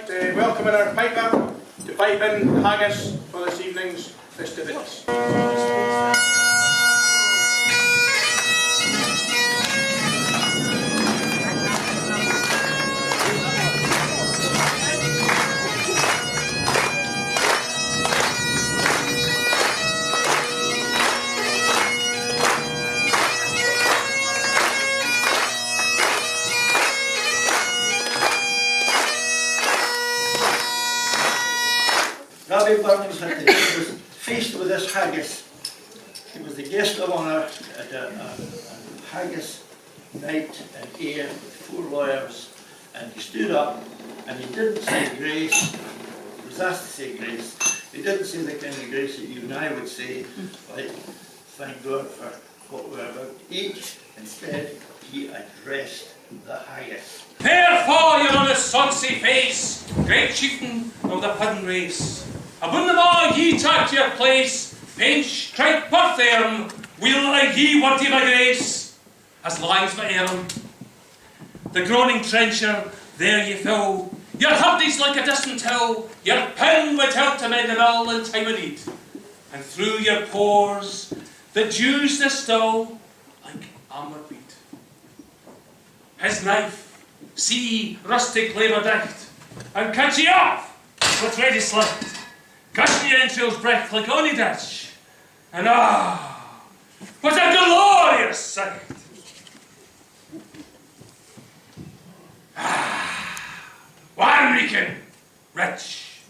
like to welcome in our piper to pipe in Haggis for this evening's festivities. Robbie Burns had to feast with this haggis. He was the guest of honour at a haggis night and air with 4 lawyers, and he stood up and he didn't say grace. He was asked to say grace. He didn't say the kind of grace that you and I would say, like, thank God for what we're about to eat. Instead, he addressed the haggis. Therefore, your honest sonsy face, great chieftain of the puddin race, abune them all ye take your place, pinch, cripe, pertherm, will I ye worthy my grace, as lies my erm. The groaning trencher, there ye fill, your hubdies like a distant hill, your pen would help to mend the mill in time of need, and through your pores, the dews distill like amber beat. His knife, see rustic labour dight, and cut ye off with ready slight. Cut ye entrails breath like ony ditch, and what a glorious sight! One reeking, rich.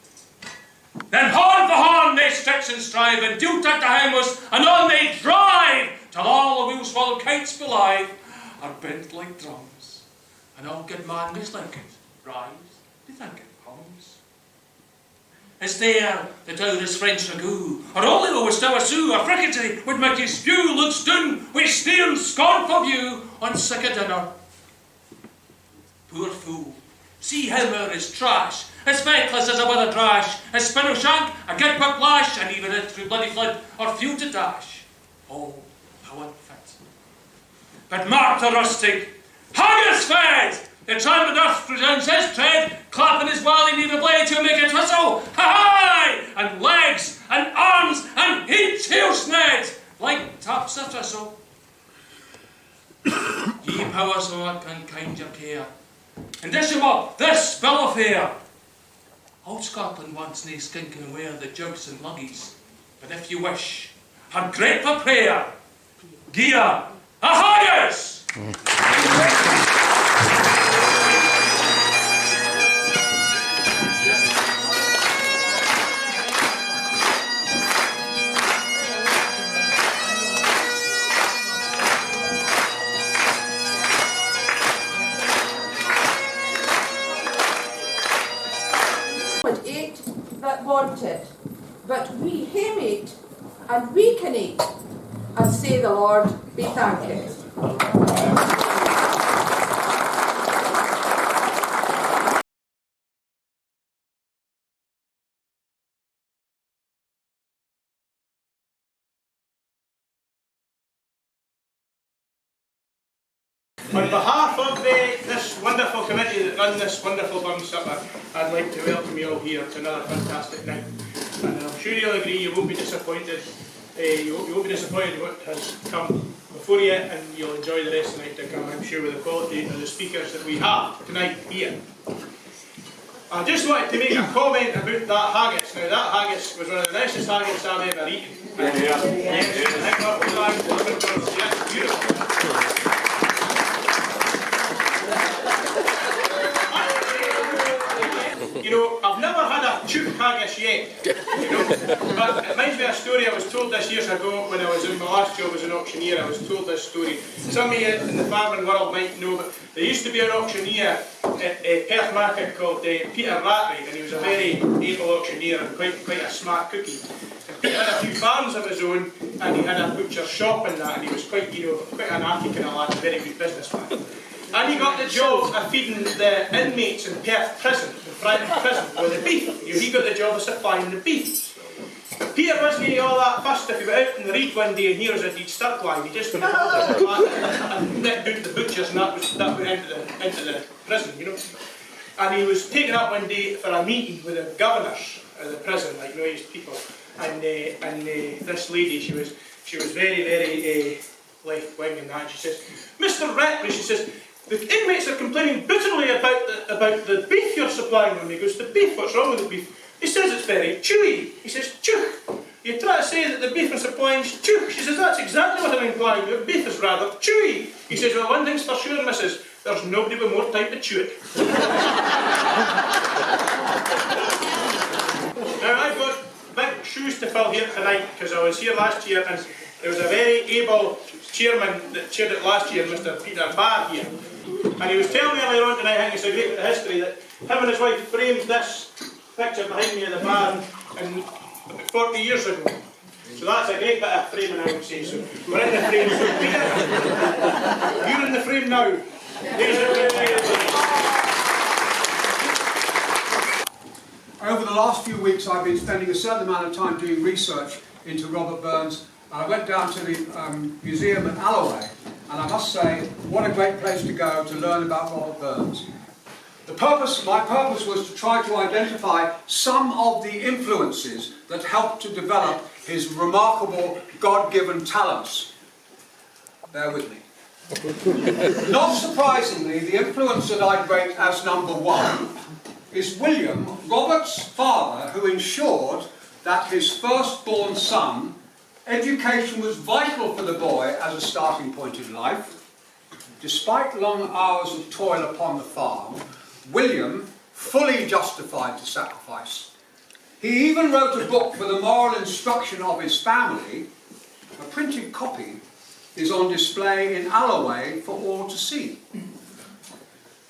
Then horn for horn they stretch and strive, and do tuck the homeless, and on they drive, till all the wheels while kites belive are bent like drums, and all good man mislinked rise to thank it homes. Is there that out this French ragout, or only though we still a sou, a fricassee would make you spew, looks down with sneer and scorn for view on sick a dinner. Poor fool, see how er is trash, as feckless as a weather drash, as spinner shank, a good quick lash, and even it through bloody flood, or few to dash. Oh, how unfit. But mark the rustic, haggis fed! The trampled earth presents his tread, clapping his wally near the blade to make it whistle, ha-hi! And legs, and arms, and heaps heel sned, like taps of thistle. Ye powers who can kind your care, and dish him up this bill of fare. Old Scotland wants nae skinking aware the jugs and luggies, but if you wish, her grateful prayer, gie her a haggis! That wanted, but we him eat, and we can eat, and say the Lord be thanked. On behalf of this wonderful committee that run this wonderful Burn Supper, I'd like to welcome you all here to another fantastic night. And I'm sure you'll agree you won't be disappointed. You won't be disappointed what has come before you, and you'll enjoy the rest of the night to come, I'm sure, with the quality of the speakers that we have tonight here. I just wanted to make a comment about that haggis. Now, that haggis was one of the nicest haggis I've ever eaten. Yes, beautiful. You know, I've never had a chook haggis yet, you know, but it reminds me of a story I was told this years ago when I was in my last job as an auctioneer. I was told this story. Some of you in the farming world might know, but there used to be an auctioneer at Perth Market called Peter Rattray, and he was a very able auctioneer and quite a smart cookie. And Peter had a few farms of his own, and he had a butcher's shop and that, and he was quite, you know, quite an arty kind of lad, a very good businessman. And he got the job of feeding the inmates in Perth prison, the Brighton prison, with the beef. He got the job of supplying the beef. But Peter wasn't all that fussed if he went out in the reed one day and here was a deed stuck line. He just went and nipped out the butchers, and that went into the prison, you know. And he was taken up one day for a meeting with the governors of the prison, like these people. And this lady, she was very, very left-wing and that. She says, "Mr. Rattley," she says, "the inmates are complaining bitterly about the beef you're supplying them." He goes, "The beef? What's wrong with the beef?" He says, "It's very chewy." He says, "Chew. You try to say that the beef I'm supplying is chew." She says, "That's exactly what I'm implying. The beef is rather chewy." He says, "Well, one thing's for sure, missus, there's nobody with more time to chew it." Now, I've got big shoes to fill here tonight, because I was here last year and there was a very able chairman that chaired it last year, Mr. Peter Barr here. And he was telling me earlier on tonight, I think it's a great bit of history, that him and his wife framed this picture behind me in the barn and 40 years ago. So that's a great bit of framing, I would say. So we're in the frame. So Peter, you're in the frame now. Over the last few weeks, I've been spending a certain amount of time doing research into Robert Burns. I went down to the museum at Alloway, and I must say, what a great place to go to learn about Robert Burns. My purpose was to try to identify some of the influences that helped to develop his remarkable God-given talents. Bear with me. Not surprisingly, the influence that I'd rate as number one is William, Robert's father, who ensured that his firstborn son, education was vital for the boy as a starting point in life. Despite long hours of toil upon the farm, William fully justified the sacrifice. He even wrote a book for the moral instruction of his family. A printed copy is on display in Alloway for all to see.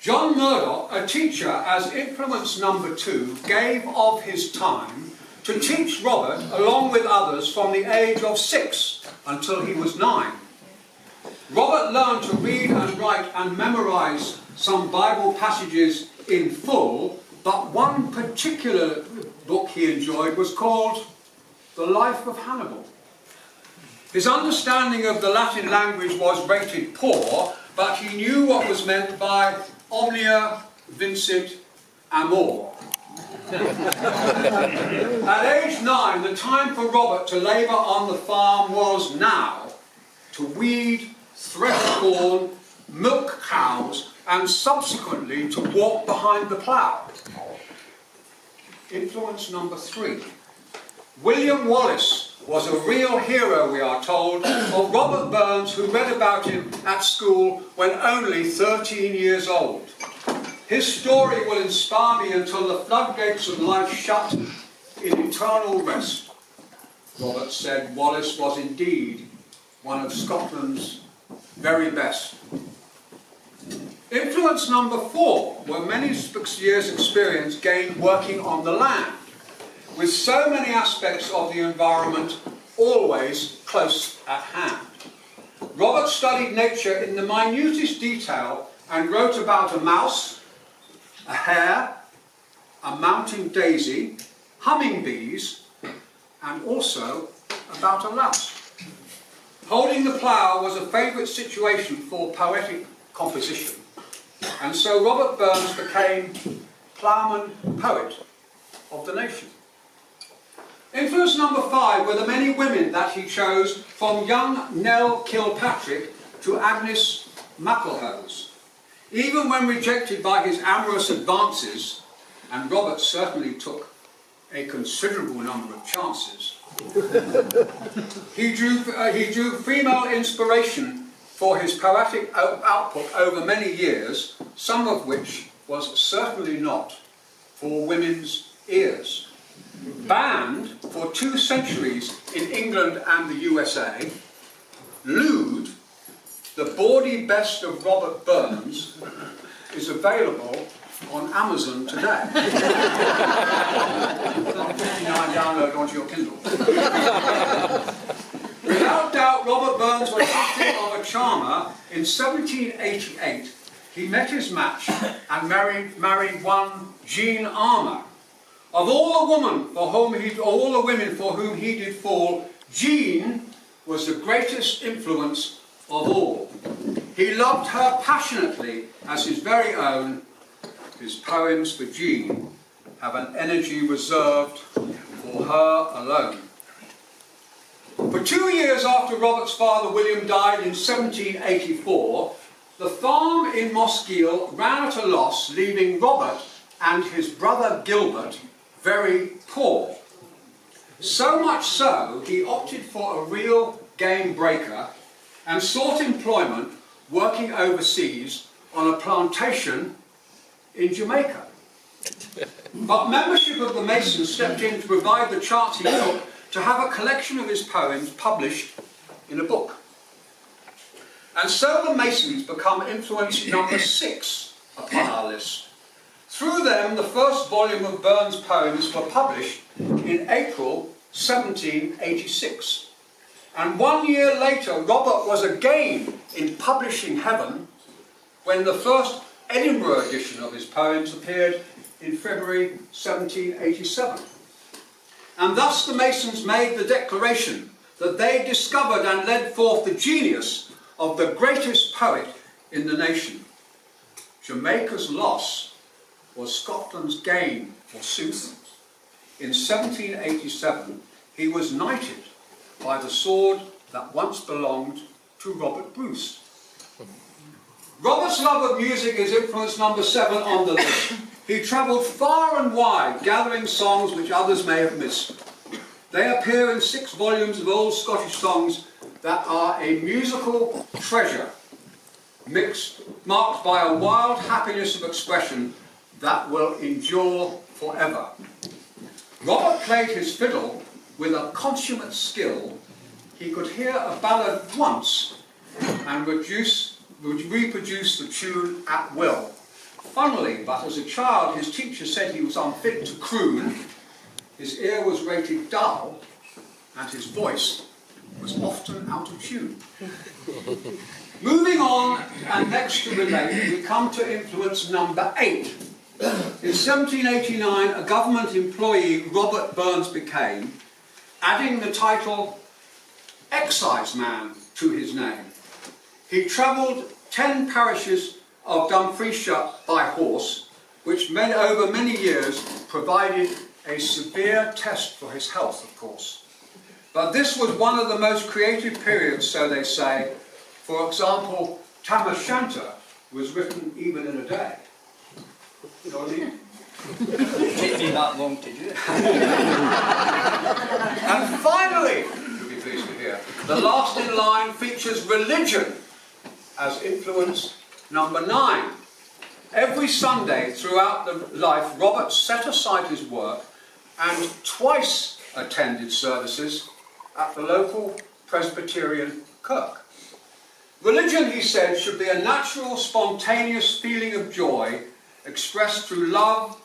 John Murdoch, a teacher as influence number two, gave of his time to teach Robert, along with others, from the age of 6 until he was 9. Robert learned to read and write and memorize some Bible passages in full, but one particular book he enjoyed was called The Life of Hannibal. His understanding of the Latin language was rated poor, but he knew what was meant by omnia vincit amor. At age 9, the time for Robert to labour on the farm was now, to weed, thresh corn, milk cows, and subsequently to walk behind the plough. Influence number 3. William Wallace was a real hero, we are told, of Robert Burns, who read about him at school when only 13 years old. His story will inspire me until the floodgates of life shut in eternal rest. Robert said Wallace was indeed one of Scotland's very best. Influence number 4 were many years' experience gained working on the land, with so many aspects of the environment always close at hand. Robert studied nature in the minutest detail and wrote about a mouse, a hare, a mountain daisy, hummingbees, and also about a louse. Holding the plough was a favourite situation for poetic composition, and so Robert Burns became ploughman poet of the nation. Influence number 5 were the many women that he chose, from young Nell Kilpatrick to Agnes McElhose. Even when rejected by his amorous advances, and Robert certainly took a considerable number of chances, he drew female inspiration for his poetic output over many years, some of which was certainly not for women's ears. Banned for 2 centuries in England and the USA, lewd, the bawdy best of Robert Burns, is available on Amazon today. $59 download onto your Kindle. Without doubt, Robert Burns was something of a charmer. In 1788, he met his match and married one Jean Armour. Of all the women for whom he did fall, Jean was the greatest influence of all. He loved her passionately as his very own. his poems for Jean have an energy reserved for her alone. For 2 years after Robert's father William died in 1784, the farm in Mosgiel ran at a loss, leaving Robert and his brother Gilbert very poor. So much so, he opted for a real game breaker and sought employment working overseas on a plantation in Jamaica. But membership of the Masons stepped in to provide the chance he took to have a collection of his poems published in a book. And so the Masons become influence number 6 upon our list. Through them, the first volume of Burns' poems were published in April 1786. And 1 year later, Robert was again in publishing heaven when the first Edinburgh edition of his poems appeared in February 1787. And thus the Masons made the declaration that they discovered and led forth the genius of the greatest poet in the nation. Jamaica's loss was Scotland's gain, forsooth. In 1787, he was knighted by the sword that once belonged to Robert Bruce. Robert's love of music is influence number 7 on the list. He travelled far and wide, gathering songs which others may have missed. They appear in 6 volumes of old Scottish songs that are a musical treasure, marked by a wild happiness of expression that will endure forever. Robert played his fiddle with a consummate skill. He could hear a ballad once and reproduce the tune at will. Funnily, but as a child, his teacher said he was unfit to croon, his ear was rated dull, and his voice was often out of tune. Moving on, and next to relate, we come to influence number 8. In 1789, a government employee Robert Burns became, adding the title exciseman to his name. He travelled 10 parishes of Dumfriesshire by horse, which over many years provided a severe test for his health, of course. But this was one of the most creative periods, so they say. For example, Tam O'Shanter was written even in a day. You know what I mean? It didn't take me that long to do it. And finally, you'll be pleased to hear, the last in line features religion as influence number 9. Every Sunday throughout the life, Robert set aside his work and twice attended services at the local Presbyterian kirk. Religion, he said, should be a natural, spontaneous feeling of joy expressed through love,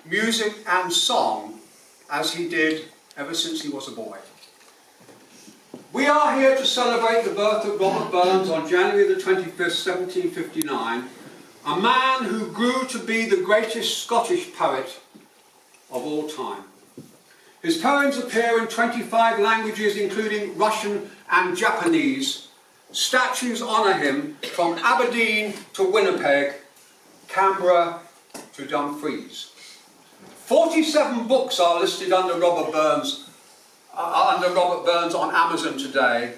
music and song, as he did ever since he was a boy. We are here to celebrate the birth of Robert Burns on January the 25th, 1759, a man who grew to be the greatest Scottish poet of all time. His poems appear in 25 languages, including Russian and Japanese. Statues honour him from Aberdeen to Winnipeg, Canberra to Dumfries. 47 books are listed under Robert Burns on Amazon today,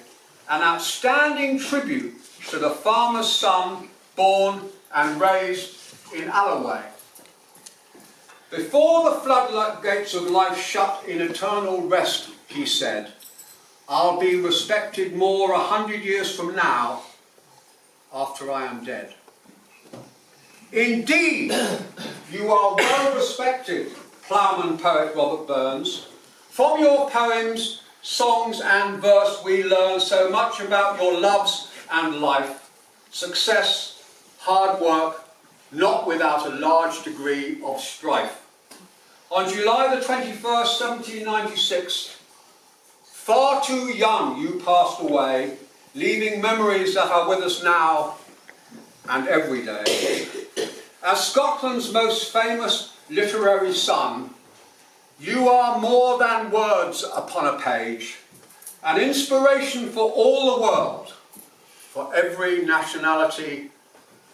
an outstanding tribute to the farmer's son born and raised in Alloway. Before the floodgates of life shut in eternal rest, he said, I'll be respected more 100 years from now, after I am dead. Indeed, you are well respected, ploughman poet Robert Burns. From your poems, songs and verse we learn so much about your loves and life, success, hard work, not without a large degree of strife. On July the 21st, 1796, far too young you passed away, leaving memories that are with us now and every day. As Scotland's most famous literary son, you are more than words upon a page, an inspiration for all the world, for every nationality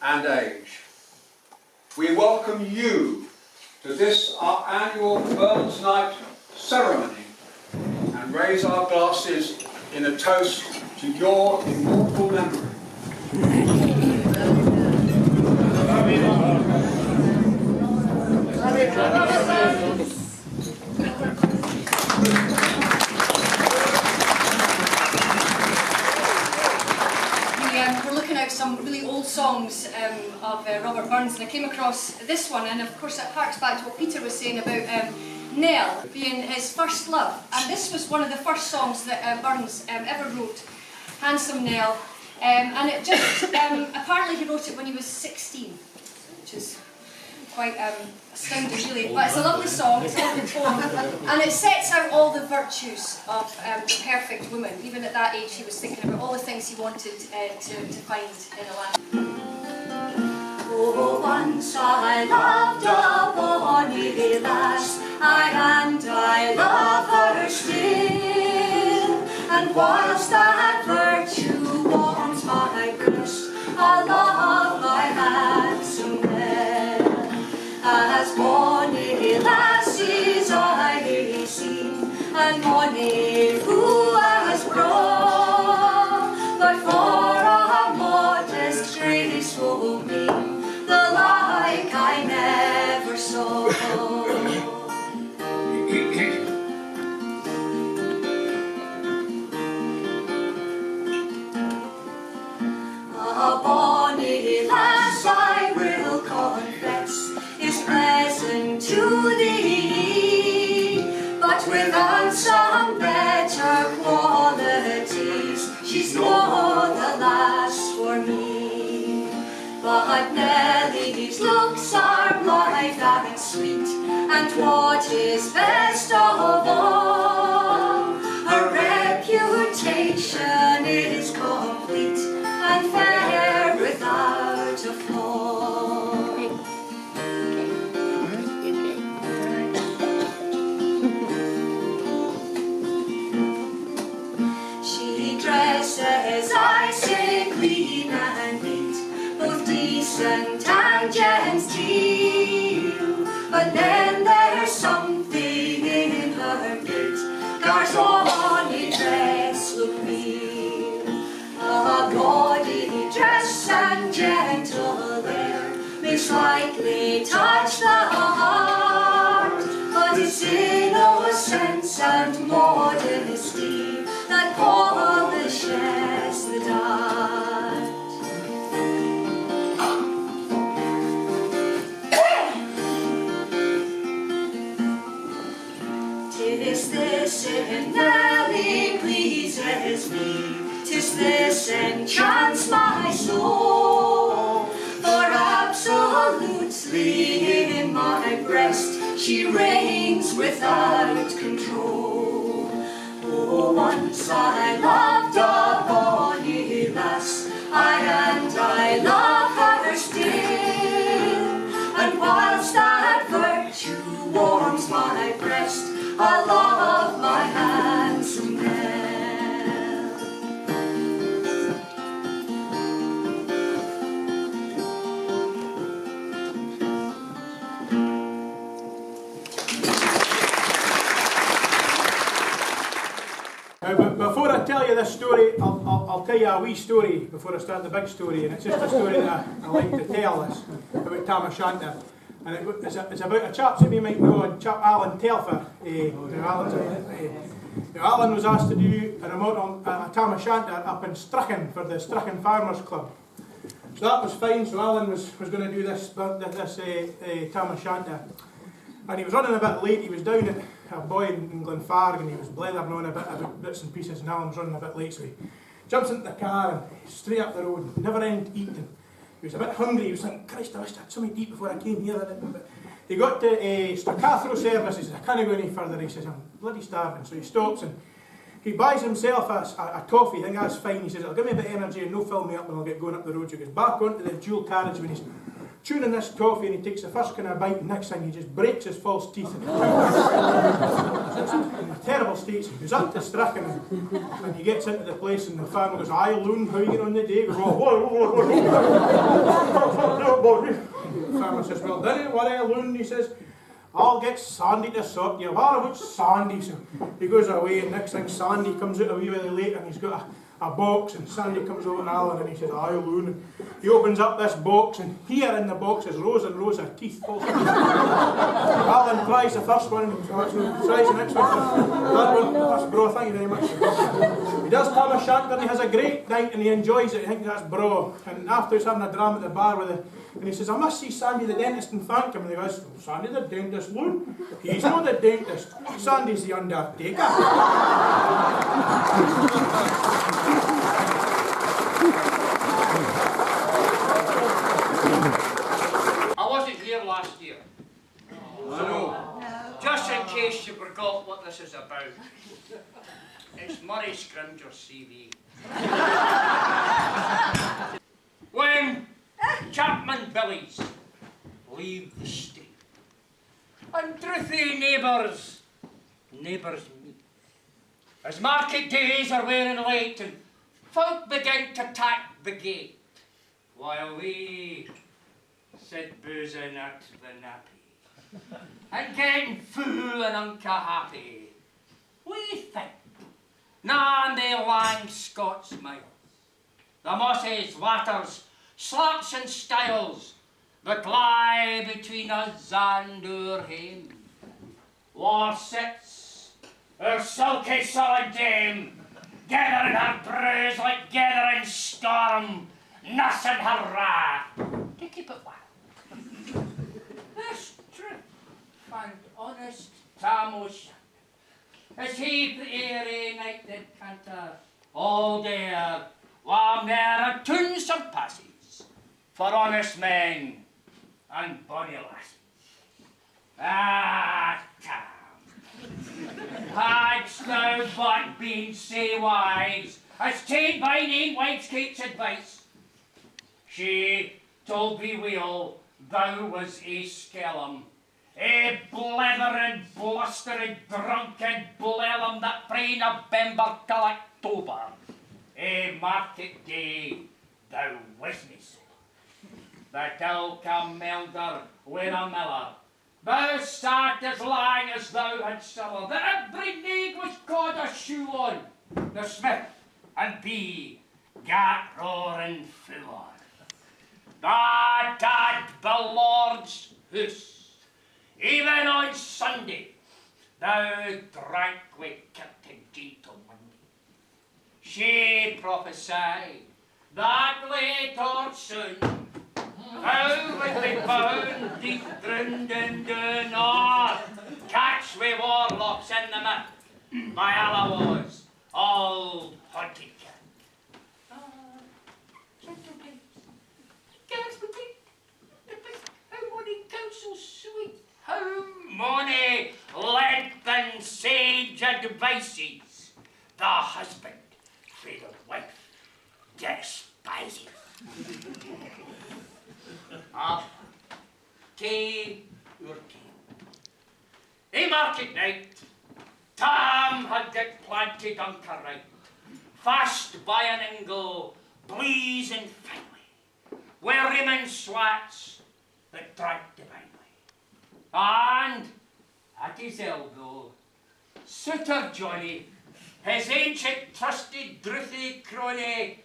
and age. we welcome you to this, our annual Burns Night ceremony, and raise our glasses in a toast to your immortal memory. We're looking at some really old songs of Robert Burns, and I came across this one, and of course it harks back to what Peter was saying about Nell being his first love, and this was one of the first songs that Burns ever wrote, Handsome Nell, and it just, apparently he wrote it when he was 16, which is quite astounding really, but it's a lovely song, it's a lovely poem, and it sets out all the virtues of the perfect woman. Even at that age he was thinking about all the things he wanted to find in a lass. Oh, once I loved a bonny lass, and I love her still, and whilst that virtue warms my breast, I love my handsome Nell. As bonny lasses I hae seen, and mony who has grown, but for a modest graceful mien, the like I never saw. A bonny lass, I will confess, is pleasant to thee, but without some better qualities, she's no the lass for me. But Nellie's looks are blithe and sweet, and what is best of all, her reputation is complete, and fair without a flaw. She dresses, I say, clean and neat, both decent and genteel, but then there's something in her gait, gars bonny dress look real. A gaudy dress and gentle air may slightly touch the heart, but it's innocence and modesty that polishes the dart. 'Tis this in Nellie pleases me, 'tis this enchants my soul, for absolutely in my breast she reigns without control. Oh, once I loved a bonny lass, and I love her still, and whilst that virtue warms my breast, I love my handsome Nell. But before I tell you this story, I'll tell you a wee story before I start the big story, and it's just a story that I like to tell. This about Tam O'Shanter, and it's about a chap that you might know, a chap Alan Telfer. Alan was asked to do a Tam O'Shanter up in Strichen for the Strichen Farmers Club. So that was fine. So Alan was going to do this Tam O'Shanter, and he was running a bit late. He was down at a boy in Glenfarg, and he was blethering on a bit about bits and pieces, and Alan was running a bit late, so he jumps into the car and straight up the road, never ended eating. He was a bit hungry. He was thinking, Christ, I wish I had something to eat before I came here. But he got to Stracathro service. He says, I can't go any further. He says, I'm bloody starving. So he stops and he buys himself a toffee. I think that's fine. He says, it'll give me a bit of energy and no fill me up and I'll get going up the road. So he goes back onto the dual carriage when he's chewing this toffee, and he takes the first kind of bite, and next thing he just breaks his false teeth. In a terrible state. So he goes up to Strichen, and he gets into the place, and the farmer goes, "Aye, Loon, how are you getting on the day?" He goes, "Oh, The farmer says, well, don't worry, loon, he says, I'll get Sandy to sort you. What about Sandy? So he goes away, and next thing Sandy comes out a wee bit late, and he's got a box, and Sandy comes over to Alan, and he says, aye, loon. And he opens up this box, and here in the box is rows and rows of teeth. Alan tries the first one, and tries the next one. That one, that's bro, thank you very much. He does come a shanter, and he has a great night, and he enjoys it. I think that's bro. And after he's having a dram at the bar with and he says, I must see Sandy the dentist and thank him. And he goes, well, Sandy the dentist, loon? He's not the dentist. Sandy's the undertaker. I wasn't here last year. So, just in case you forgot what this is about, it's Murray Scrimgeour's CV. When Chapman Billies leave the street, and drouthy neighbours meet, as market days are wearing late, and folk begin to tack the gate, while we sit boozing at the nappy, and getting full and unca-happy, we think, na they lang Scots miles, the mosses, watters, slaps and stiles that lie between us and our hame. War sits, her sulky solid dame, gathering her brews like gathering storm, nussing her wrath to keep it wild. This true and honest Tam O'Shanter, as he the airy night did canter, all day, while there are tunes of passes for honest men and bonny lasses. Ah, Tam, hadst thou but been sae wise as ta'en thine ain wife's Kate's advice, she told thee weel thou was a skellum, a blethering, blustered, drunken blellum that frae November till October, a market day thou wasna so. The Tilka melder with a miller, thou sat as lang as thou had siller, that every naig was caught a shoe on, the smith and thee gat roaring full on. That at the Lord's house, even on Sunday, thou drank with Captain G till Monday. She prophesied that late or soon, thou would be found deep drowned in the north, catch we warlocks in the myth, by Alawas, old haunted cat. How many counsel sweet, how many lengthened sage advices the husband for the wife despises. Up, tea, or tea. A market night, Tam had got planted anchor right, fast by an ingle, blazing finely, where Raymond swats that drank divinely. And at his elbow, Suitor Johnny, his ancient trusted drouthy crony,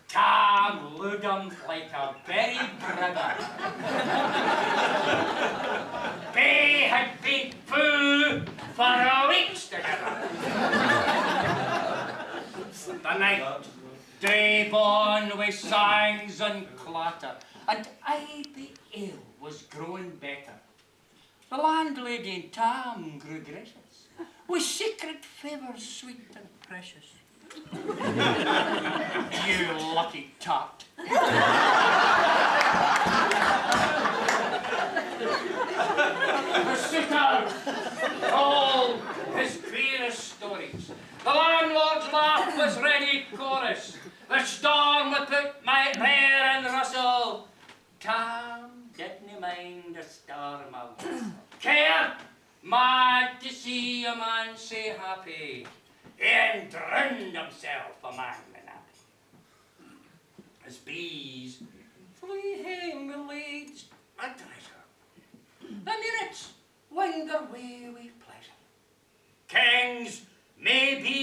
Tam looed him like a very brother. They had been full for a week together. The night drave on with songs and clatter, and aye the ale was growing better. The landlady and Tam grew gracious, with secret favours sweet and precious. You lucky tart. The suitor told his queerest stories. The landlord's laugh was ready chorus. The storm would put my hair and rustle. Tam didn't mind the storm of care, mad to see a man so happy. And drowned himself among the nappy. As bees flee home the leads, and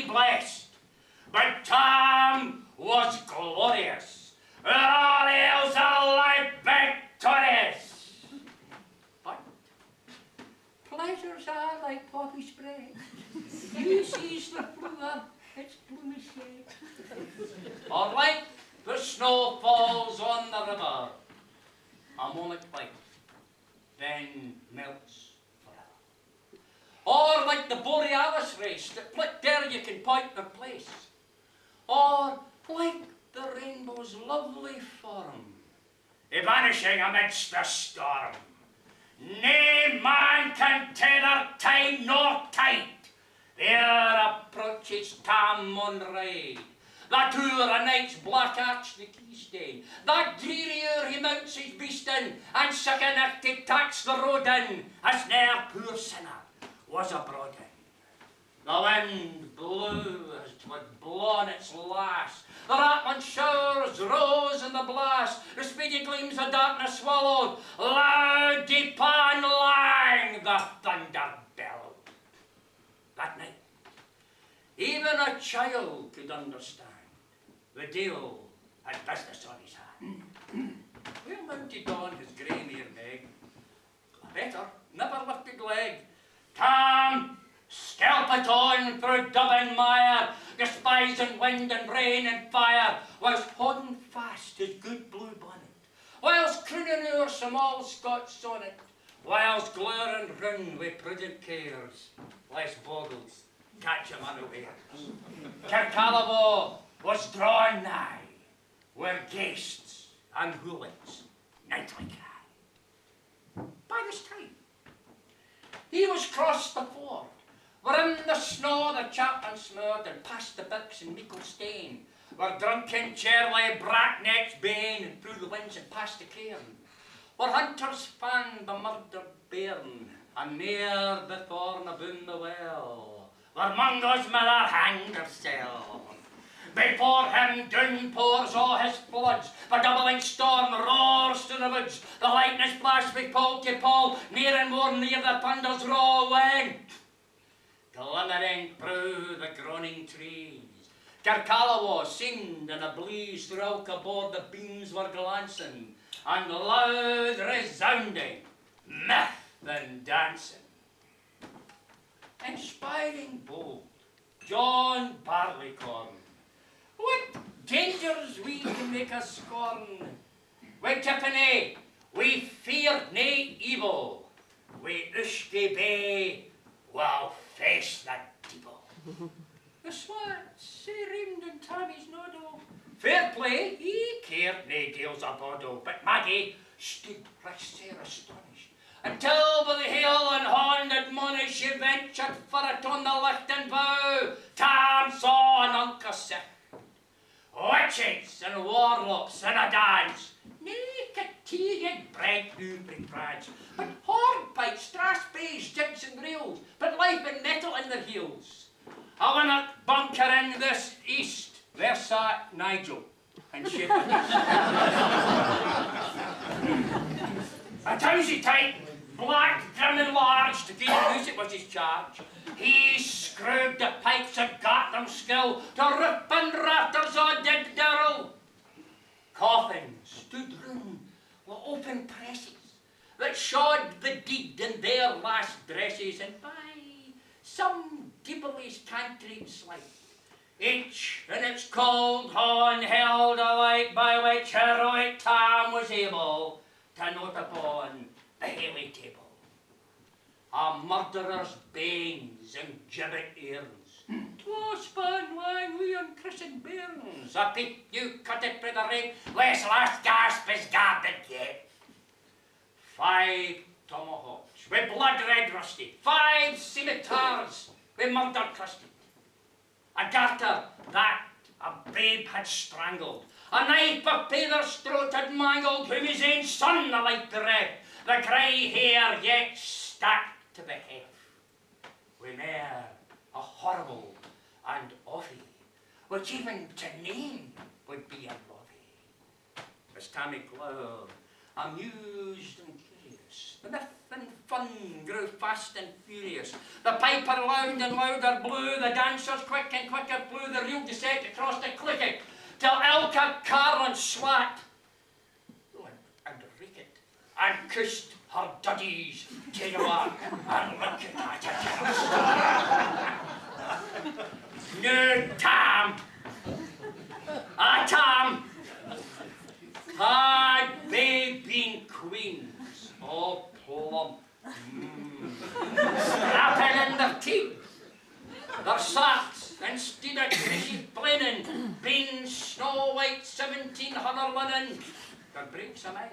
blessed. But Tom was glorious, with all else alike victorious. But pleasures are like poppy spray. You sees the flower, its bloomy shade. Or like the snow falls on the river, a moment white, then melts forever. Or like the Borealis race that flick there you can point their place. Or like the rainbow's lovely form, vanishing amidst the storm. Nae man can tether time nor tide. There approaches Tam on ride. That o'er a night's black arch the keystone. That drearier he mounts his beast in, and siccan if to tax the road in, as ne'er poor sinner was abroad in. The wind blew as 'twould blow on its lass. The rattling showers rose in the blast. The speedy gleams of darkness swallowed. Loud, deep and lang the thunder bellowed. That night, even a child could understand. The deil had business on his hand. Well mounted on his grey mare Meg, a better, never lifted leg. Tam skelpit on through dub and mire, despising wind and rain and fire, whilst holding fast his good blue bonnet, whilst crooning o'er some old Scotch sonnet, whilst glaring round with prudent cares, lest bogles catch him unawares. Kirkalabo was drawn nigh, where guests and hoolits nightly cry. By this time, he was crossed the ford, where in the snow the chapman smeared, and past the birks and meikle stain, where drunken Charlie Bracknecks bane, and through the winds and past the cairn, where hunters fanned the murdered bairn, and near the thorn aboon the well, where Mungo's mother hanged herself. Before him down pours all his floods, the doubling storm roars to the woods, the lightning flash with pole to pole, near and more near the thunder's raw went, glimmering through the groaning trees. Kirkallow seemed in a blaze throughout aboard the beams were glancing, and loud resounding, mirth and dancing. Inspiring bold, John Barleycorn, what dangers we can make us scorn. With Tiffany, we feared nae evil. We Ushke Bay will face the devil. The swats, say rimmed in Tammy's noddle. Fair play, he cared nae deals a boddle, but Maggie stood right sair astonished, until by the hill and horn admonished she ventured for it on the lichten bow. Tam saw an unca sick. Witches and warlocks in a dance, naked tea and bread newbury branch, but hornpipes, strathspeys, jigs and reels, but life and metal in their heels. A winnock bunker in this east, there sat Nigel and Shepherd. A towsy type, black, grim and large, to do the music was his charge. He screwed the pipes and got them skill to roof and rafters o' dead Darrell. Coffins stood round with open presses that showed the deed in their last dresses, and by some deeblish cantrip slight, each in its cold horn held a light by which heroic Tam was able to note upon the Haley table a murderer's banes and gibbet earns, twa span lang wi on christened bairns, a peep you cut it frae the rape, lest last gasp is guarded yet. 5 tomahawks with blood red rusted, 5 scimitars with murder crusted, a garter that a babe had strangled, a knife a painter's throat had mangled, whom his ain son alike bereft, the grey hair yet stacked to the heft, wi' mair a horrible and offy, which even to name would be a lovey. As Tammy Clow, amused and curious, the myth and fun grew fast and furious. The piper loud and louder blew, the dancers quick and quicker flew, the reel descent across the clicket, till Ilka Carlin swat and ricket and kissed her duddies to the work and looked at her. No, Tam! Tam! Had they been queens, all plump, snapping in their teeth, their sacks, instead of Chrissy linen, been snow white 1700 linen, could break some in,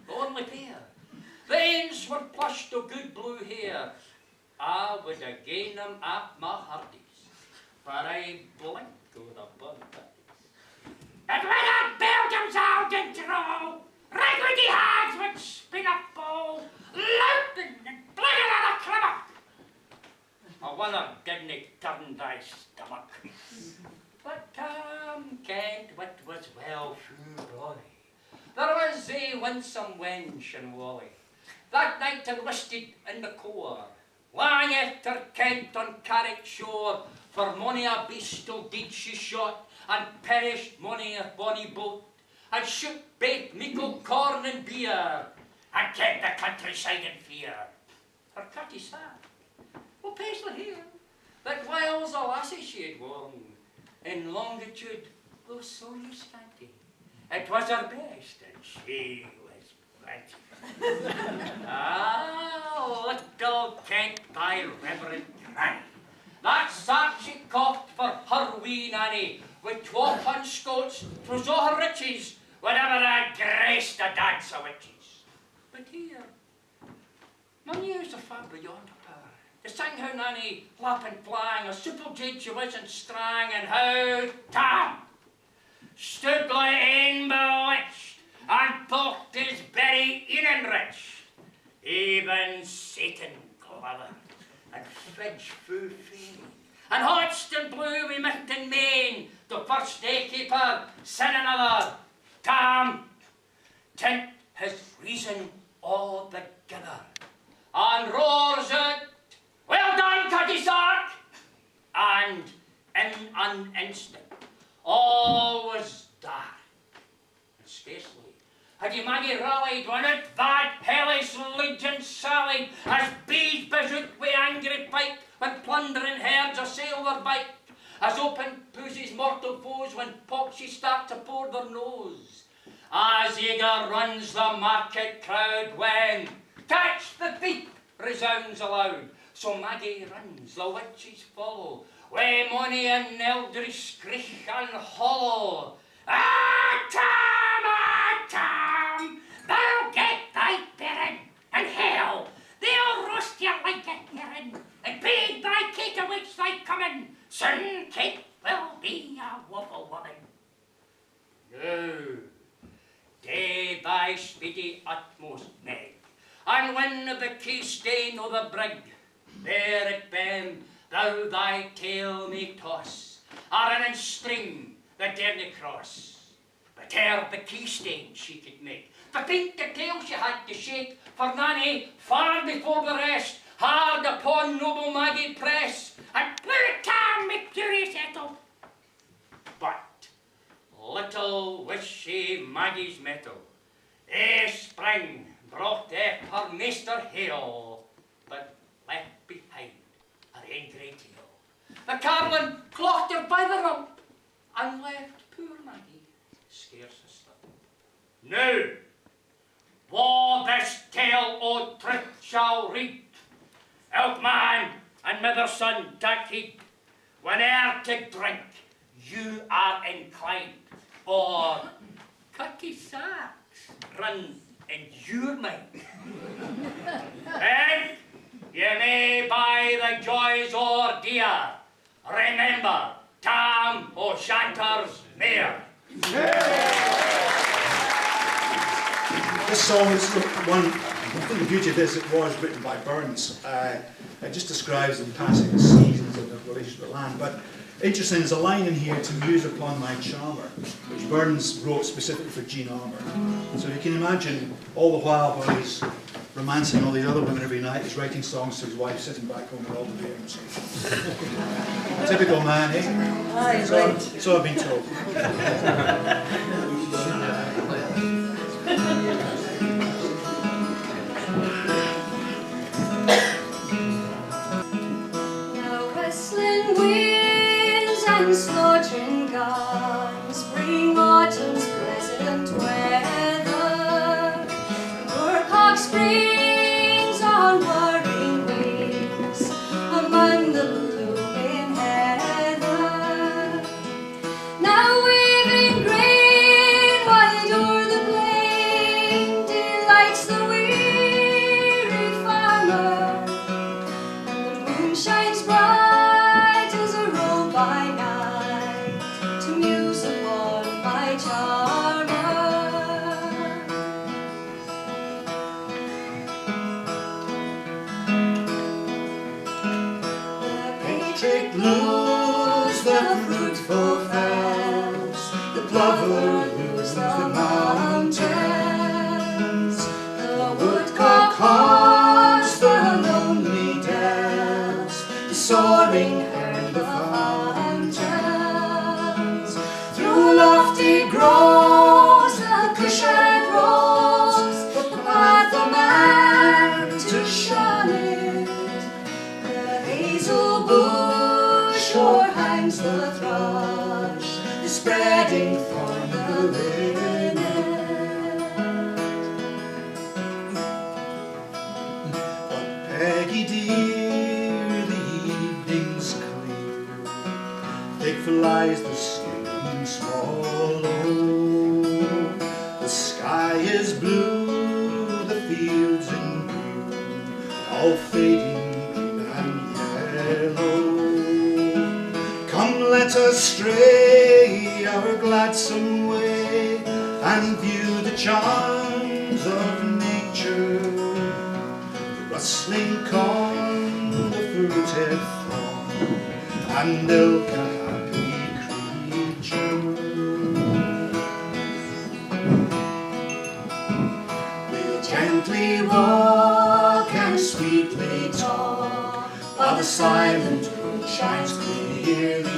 the only pair. The ends were plushed of good blue hair. I would have gained them at my hearties, but I blink with a bud. And when I Belgium's out and throw, regularly hands would spin up ball, looping and blinging at a climber. A winner didn't turn thy stomach. But Tom kent what was well through Brawley. There was a winsome wench in Wally. That night enlisted in the Corps, lang after Kent on Carrick shore, for mony a beastal did she shot, and perished mony a bonny boat, and shook bait meikle corn and beer, and kept the countryside in fear. Her cutty sad, well Paisley here, that whiles a lassie she had worn, in longitude though so scanty, it was her best, and she was plenty. Ah, little Kent by reverend Cranny, that sack she coughed for her wee nanny, with 12 Scots, 'twas all her riches, whenever I graced a dance of witches. But here, none used the far beyond her power, to sing how nanny, lapping flying, a simple jade she was and strang, and how Tam stood like ein bewitched, and thought his berry enriched, even Satan clever, and fridge fu free, and hodged and blew we micht and main, the first day keeper, sin another. Tam tint his reason all together, and roars out, well done, Cutty Sark! And in an instant, all was dark, and scarcely had ye Maggie rallied when out that hellish legion sallied, as bees beshoot wi' angry pike, when plundering herds assail their bite, as open Pussy's mortal foes when poxy start to pour their nose, as eager runs the market crowd when catch the thief resounds aloud, so Maggie runs, the witches follow, wi' mony an eldritch screech and hollow. Tam, thou get thy bearing, and hell, they'll roast you like a herring, and bid thy cake awaits thy coming, soon cake will be a waffle woman. No, day thy speedy utmost Meg, and when the key stain o' the brig, there at Ben, thou thy tail may toss, or in and stream the Derny cross. But ere the key stain she could make, for think the tail she had to shake, for Nanny, far before the rest, hard upon noble Maggie press, and blew Tam with furious ettle. But little was she Maggie's mettle, spring brought her maester hail, but left behind her ain great tail. The Carlin clocked her by the rump, and left poor Maggie scarce asleep. Now, war this tale o' truth shall read, Elk man and mither son, take heed, whene'er to drink you are inclined, or cutty sacks run in your mind. And you may buy the joys o'er dear, remember Tam O'Shanter's mare. This song is one, I think the beauty of this, it was written by Burns. It just describes in passing the seasons of the relation to the land. But interesting, there's a line in here, to muse upon my charmer, which Burns wrote specifically for Jean Armour. So you can imagine all the while he's romancing all these other women every night. He's writing songs to his wife, sitting back home with all the parents. Typical man, eh? Aye, So, so I've been told. Now whistling winds and slaughtering guns bring autumn's pleasant weather. Moorcock springs on whirring wings among the blooming heather. Now waving grain wide o'er the plain delights the weary farmer. And the moon shines bright as a robe by night to muse upon my charmer. The patriot blues the fruitful fells, the plover blues the mountains, the woodcock haunts the lonely dells, the soaring herd the fountains. Through lofty groves the cushion rolls, the path of man to shun it. The hazel bush o'erhangs the thrush, the spreading thorn the linnet. But Peggy dear, the evening's clear, thick flies the skimming swallow. The sky is blue, the fields in bloom, all fading green and yellow. Come, let us stray our gladsome way and view the charms of nature. The rustling corn, the fruited thorn, and ilk a happy creature. We'll gently walk and sweetly talk while the silent moon shines clearly.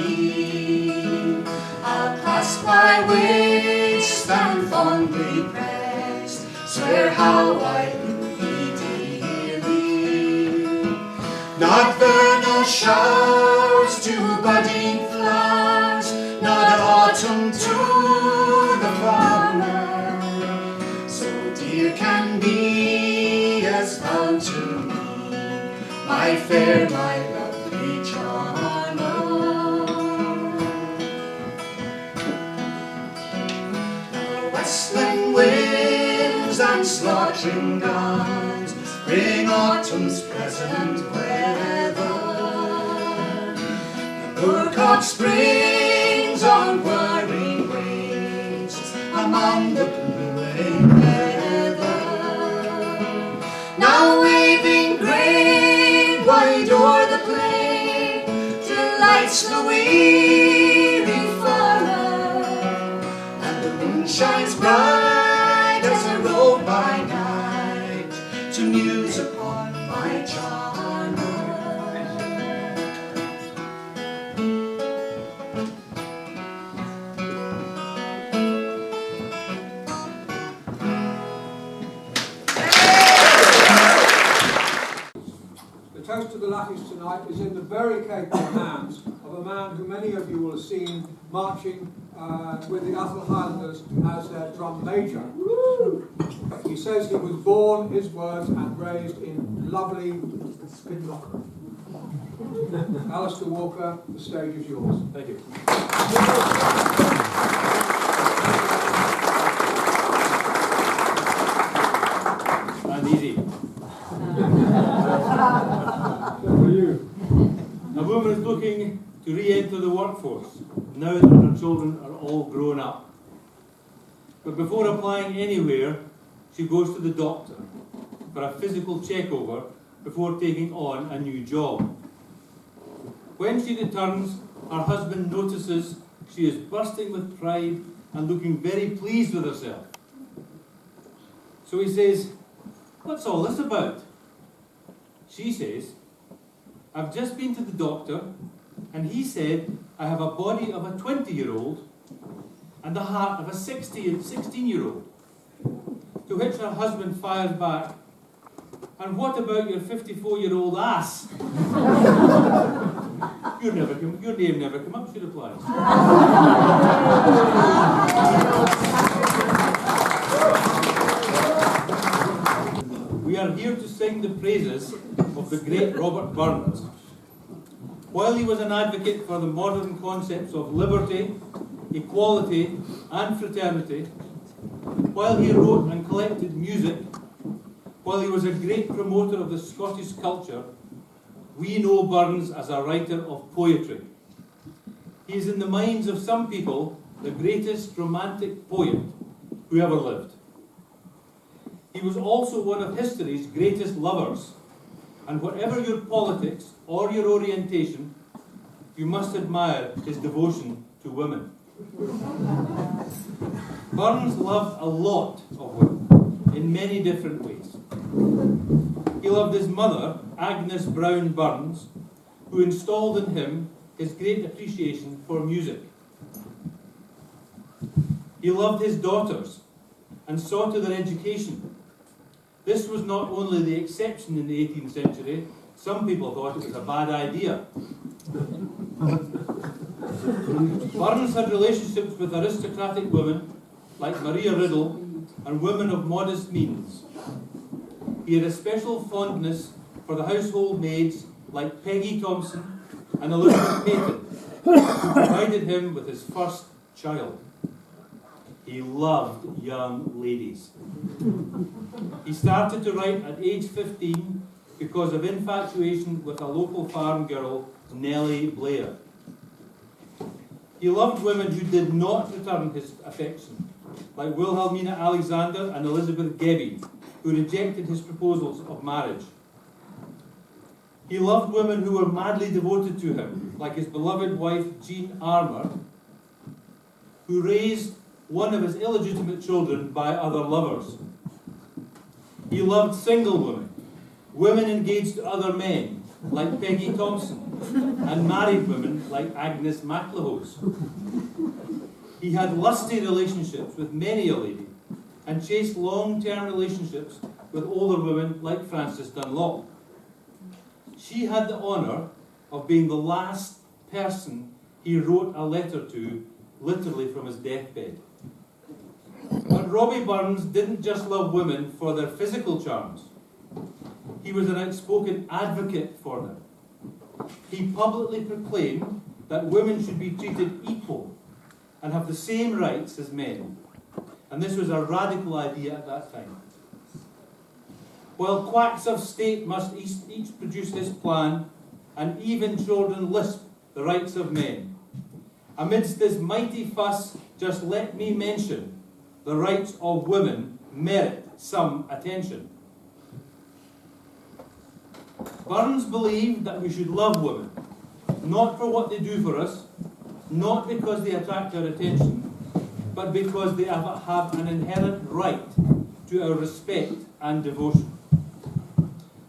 I'll clasp my waist and fondly press, swear how I love thee dearly. Not vernal showers to budding flowers, not autumn to the farmer, so dear can be as thou to me, my fair, my lovely charmer. The westland winds and slaughtering guns bring autumn's pleasant weather. The moorcock springs on whirring wings among the blooming heather. Now waving grain wide o'er the plain delights the weary farmer, and the moon shines bright as a robe by night to muse upon my charmer. The toast to the lackeys tonight is in the very capable hands of a man who many of you will have seen marching with the Atholl Highlanders as their drum major. He says he was born, his words, and raised in lovely Spinlocker. Alistair Walker, the stage is yours. Thank you. And easy. For you. A woman is looking to re-enter the workforce now that her children are all grown up. But before applying anywhere, she goes to the doctor for a physical check-over before taking on a new job. When she returns, her husband notices she is bursting with pride and looking very pleased with herself. So he says, what's all this about? She says, I've just been to the doctor and he said I have a body of a 20-year-old and the heart of a 16-year-old. To which her husband fires back, and what about your 54-year-old ass? Your name never come up, she replies. We are here to sing the praises of the great Robert Burns. While he was an advocate for the modern concepts of liberty, equality and fraternity, while he wrote and collected music, while he was a great promoter of the Scottish culture, we know Burns as a writer of poetry. He is in the minds of some people the greatest romantic poet who ever lived. He was also one of history's greatest lovers, and whatever your politics or your orientation, you must admire his devotion to women. Burns loved a lot of women in many different ways. He loved his mother, Agnes Brown Burns, who installed in him his great appreciation for music. He loved his daughters and saw to their education. This was not only the exception in the 18th century, some people thought it was a bad idea. Burns had relationships with aristocratic women like Maria Riddle and women of modest means. He had a special fondness for the household maids like Peggy Thompson and Elizabeth Peyton, who provided him with his first child. He loved young ladies. He started to write at age 15 because of infatuation with a local farm girl, Nellie Blair. He loved women who did not return his affection, like Wilhelmina Alexander and Elizabeth Gebbie, who rejected his proposals of marriage. He loved women who were madly devoted to him, like his beloved wife Jean Armour, who raised one of his illegitimate children by other lovers. He loved single women, women engaged to other men, like Peggy Thompson, and married women like Agnes MacLehose. He had lusty relationships with many a lady, and chased long-term relationships with older women like Frances Dunlop. She had the honour of being the last person he wrote a letter to, literally from his deathbed. But Robbie Burns didn't just love women for their physical charms. He was an outspoken advocate for them. He publicly proclaimed that women should be treated equal and have the same rights as men. And this was a radical idea at that time. While quacks of state must each produce this plan, and even children lisp the rights of men. Amidst this mighty fuss, just let me mention the rights of women merit some attention. Burns believed that we should love women, not for what they do for us, not because they attract our attention, but because they have an inherent right to our respect and devotion.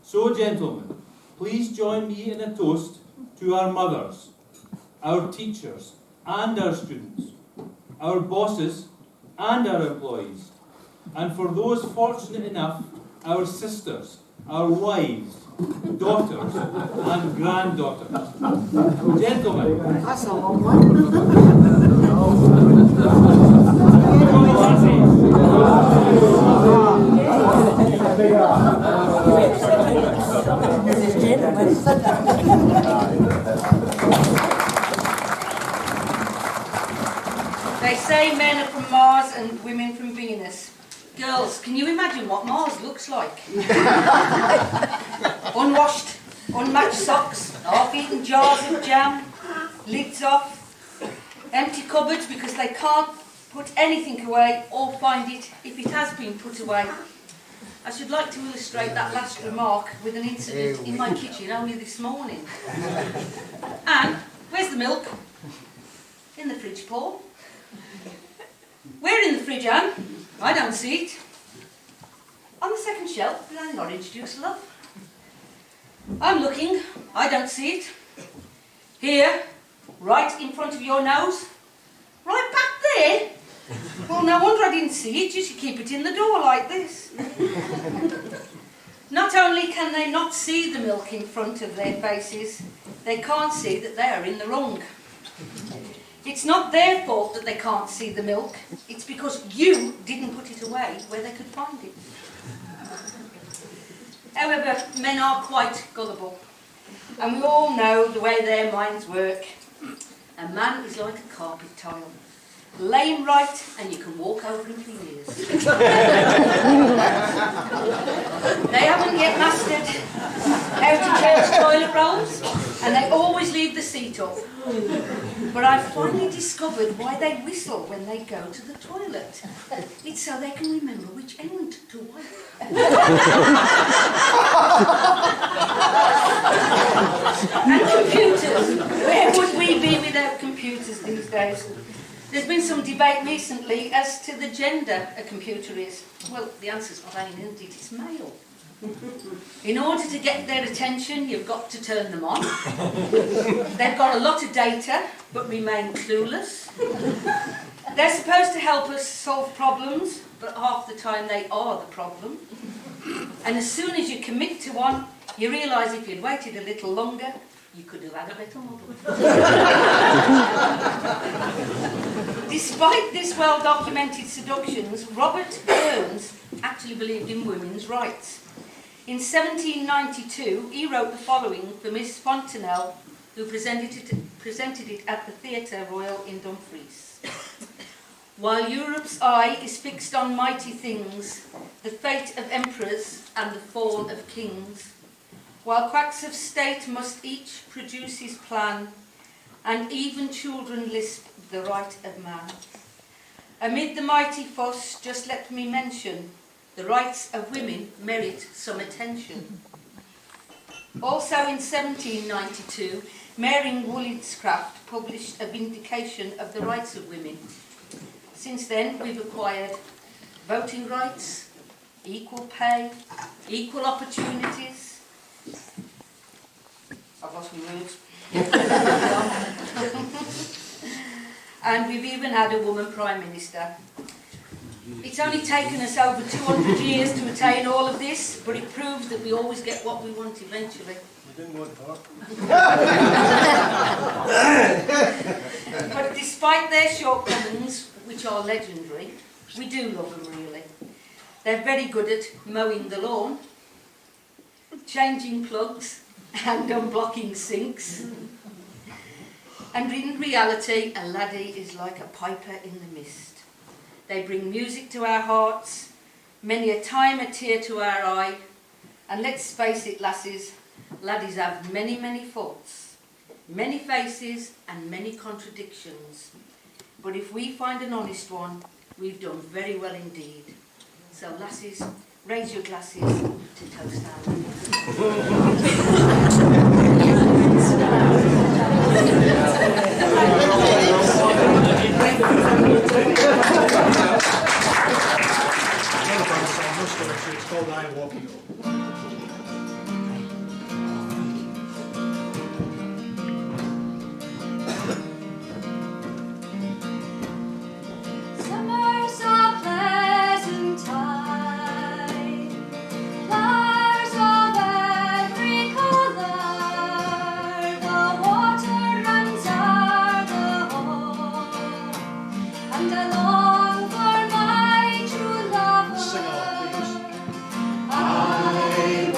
So, gentlemen, please join me in a toast to our mothers, our teachers and our students, our bosses and our employees, and for those fortunate enough, our sisters, our wives, daughters and granddaughters. Gentlemen. That's a long one. They say men are from Mars and women from Venus. Girls, can you imagine what Mars looks like? Unwashed, unmatched socks, half-eaten jars of jam, lids off, empty cupboards because they can't put anything away or find it if it has been put away. I should like to illustrate that last remark with an incident in my kitchen only this morning. Anne, where's the milk? In the fridge, Paul. Where in the fridge, Anne? I don't see it. On the second shelf, behind the orange juice, love. I'm looking, I don't see it. Here, right in front of your nose. Right back there. Well, no wonder I didn't see it, you should keep it in the door like this. Not only can they not see the milk in front of their faces, they can't see that they are in the wrong. It's not their fault that they can't see the milk, it's because you didn't put it away where they could find it. However, men are quite gullible, and we all know the way their minds work. A man is like a carpet tile. Lay him right and you can walk over him for years. They haven't yet mastered how to change toilet rolls, and they always leave the seat up. But I've finally discovered why they whistle when they go to the toilet. It's so they can remember which end to wipe. And computers. Where would we be without computers these days? There's been some debate recently as to the gender a computer is. Well, the answer's plain, isn't it? It's male. In order to get their attention, you've got to turn them on. They've got a lot of data, but remain clueless. They're supposed to help us solve problems, but half the time they are the problem. And as soon as you commit to one, you realise if you'd waited a little longer, you could have had a better model. Despite this well-documented seductions, Robert Burns actually believed in women's rights. In 1792, he wrote the following for Miss Fontenelle, who presented it at the Theatre Royal in Dumfries. While Europe's eye is fixed on mighty things, the fate of emperors and the fall of kings, while quacks of state must each produce his plan, and even children lisp the right of man. Amid the mighty fuss, just let me mention, the rights of women merit some attention. Also in 1792, Mary Wollstonecraft published a vindication of the rights of women. Since then, we've acquired voting rights, equal pay, equal opportunities. I've lost my words. And we've even had a woman Prime Minister. It's only taken us over 200 years to attain all of this, but it proves that we always get what we want eventually. You didn't want that. But despite their shortcomings, which are legendary, we do love them really. They're very good at mowing the lawn, changing plugs, and unblocking sinks. And in reality, a laddie is like a piper in the mist. They bring music to our hearts, many a time a tear to our eye, and let's face it, lasses, laddies have many, many faults, many faces and many contradictions. But if we find an honest one, we've done very well indeed. So lasses, raise your glasses to toast our It's called I'm Walking Home. Summer's a pleasant time, flowers of every colour, the water runs o'er the hall, and I long for my true lover. Sing along, please. I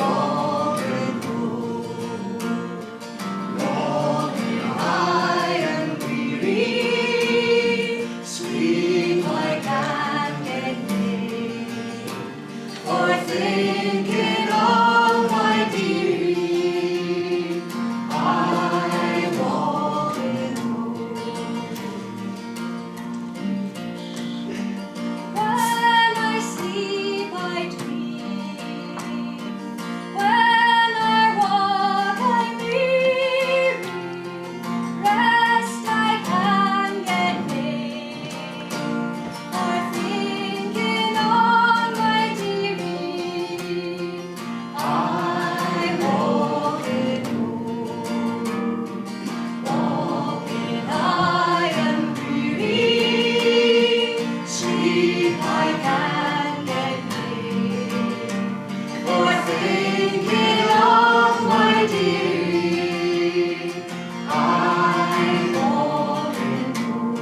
I can get near. For thinking of my dearie, I'm walking home.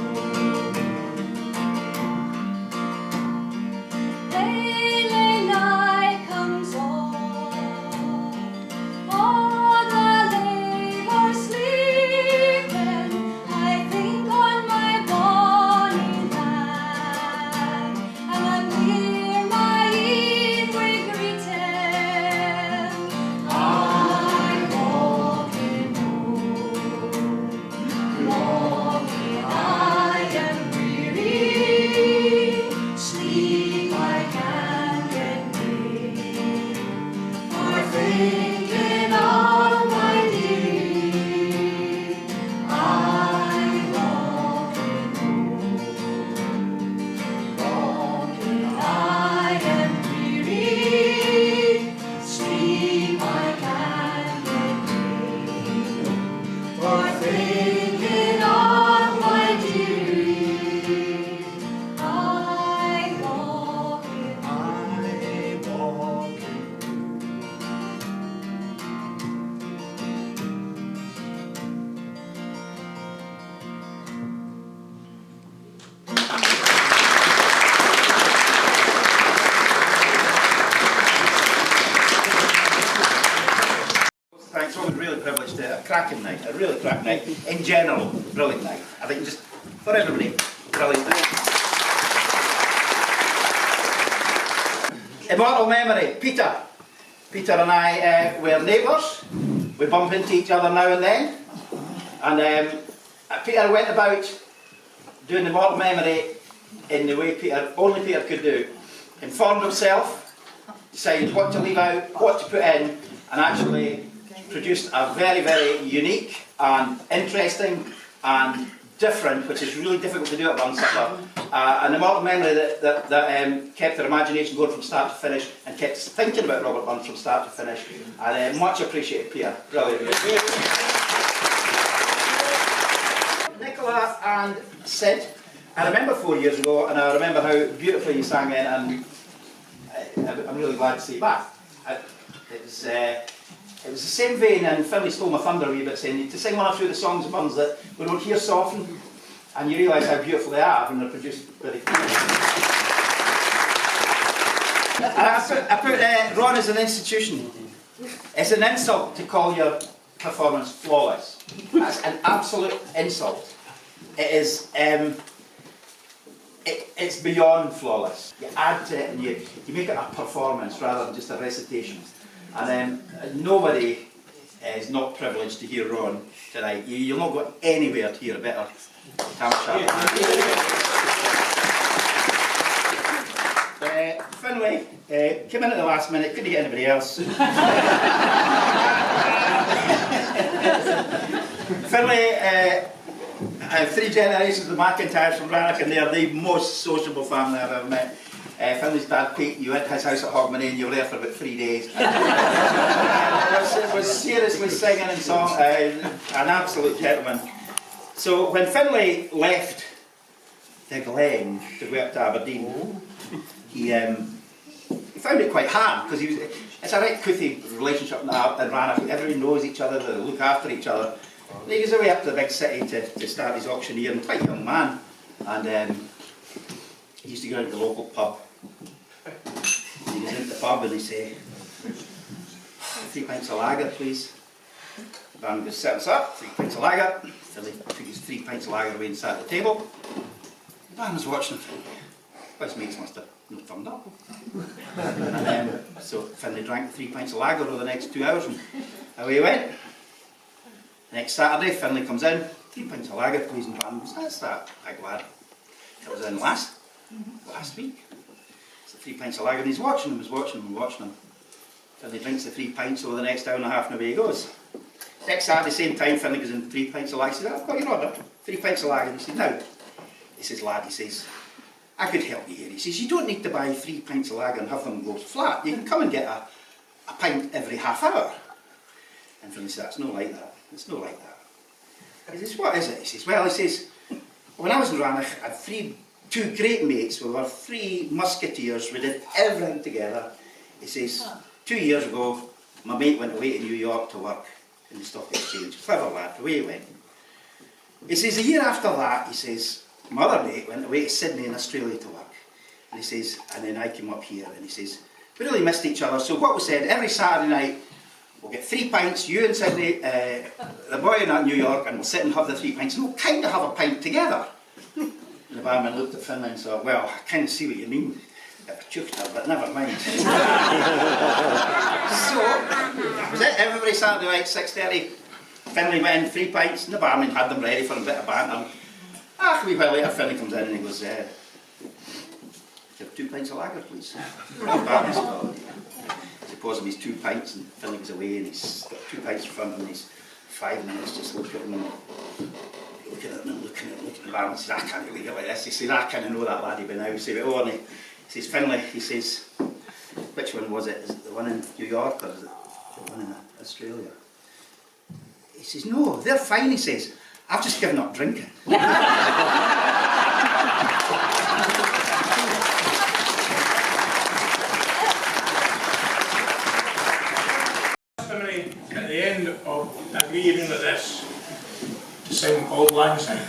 Late night comes on, all the labour sleeping. I think on my bonny lad, and I'm near my evening greeting. I'm walking home, walking, I am weary. Sleep I can't get near, for thinking of my dearie. I'm walking home, walking, I am weary. Sleep I can't get near, for thinking of my dearie. I'm walking. Thanks, I was really privileged to a cracking night, a really cracking night. In general, brilliant night. I think just for everybody, brilliant night. Immortal Memory, Peter. Peter and I were neighbours. We bump into each other now and then. And Peter went about doing Immortal Memory in the way only Peter could do. Informed himself, decided what to leave out, what to put in, and actually produced a very, very unique and interesting and different, which is really difficult to do at Burn Supper, an Immortal Memory that kept their imagination going from start to finish and kept us thinking about Robert Burns from start to finish. And much appreciated, Peter. Brilliant. Nicola and Sid, I remember 4 years ago, and I remember how beautifully you sang in, and I'm really glad to see you back. It was the same vein, and Finlay stole my thunder a wee bit, saying to sing one or two of the songs of Burns that we don't hear so often, and you realise how beautiful they are when they're produced with it. I put Ron as an institution. It's an insult to call your performance flawless. That's an absolute insult. It is. It's beyond flawless. You add to it and you make it a performance rather than just a recitation. And nobody is not privileged to hear Ron tonight. You'll not go anywhere to hear a better Tam Chapter. Finlay came in at the last minute, couldn't get anybody else. Finlay, I have 3 generations of McIntyres from Rannoch, and they are the most sociable family I've ever met. Finlay's dad, Pete, you went to his house at Hogmanay and you were there for about 3 days. It was seriously singing and song, an absolute gentleman. So when Finlay left the Glen to go up to Aberdeen, he found it quite hard, because it's a right couthy relationship in Rannoch. Everybody knows each other, they look after each other. And he goes away up to the big city to start his auctioneering, quite a young man. And he used to go into the local pub. He goes into the pub and he say, 3 pints of lager, please. The man goes, set us up, 3 pints of lager. Finlay took his 3 pints of lager away and sat at the table. The man was watching him. His mates must have not turned up. And so Finlay drank 3 pints of lager over the next 2 hours and away he went. Next Saturday, Finlay comes in, 3 pints of lager, please, and Van goes, that's that big lad. It was in last week. It's the 3 pints of lager, and he's watching him, Finlay drinks the 3 pints over the next hour and a half, and away he goes. Next Saturday, same time, Finlay goes in 3 pints of lager. He says, I've got your order, 3 pints of lager. He says, now, he says, lad, he says, I could help you here. He says, you don't need to buy 3 pints of lager and have them go flat. You can come and get a pint every half hour. And Finlay says, it's not like that. It's not like that. He says, what is it? He says, well, he says, when I was in Rannoch, I had 3 two great mates. We were three musketeers. We did everything together. He says, 2 years ago, my mate went away to New York to work in the stock exchange. Clever lad, away he went. He says, a year after that, he says, my other mate went away to Sydney in Australia to work. And he says, and then I came up here, and he says, we really missed each other. So what we said, every Saturday night, we'll get 3 pints, you in Sydney, the boy in New York, and we'll sit and have the 3 pints, and we'll kind of have a pint together. And the barman looked at Finlay and thought, well, I kind of see what you mean. Bit of a chuchter, but never mind. So, that was it, every Saturday night, 6:30, Finlay went in, 3 pints, and the barman had them ready for a bit of banter. A wee while later, Finlay comes in and he goes, have 2 pints of lager, please. The barman's got, he pours him his 2 pints, and Finlay goes away, and he's got 2 pints in front of him, and he's 5 minutes just looking at him, looking at the barman. He says, I can't leave it like this. He says, I kind of know that laddie by now. He says, oh, and he says, Finlay, he says, which one was it? Is it the one in New York, or is it the one in Australia? He says, no, they're fine, he says. I've just given up drinking. Customary at the end of a evening like this to sing Auld Lang Syne.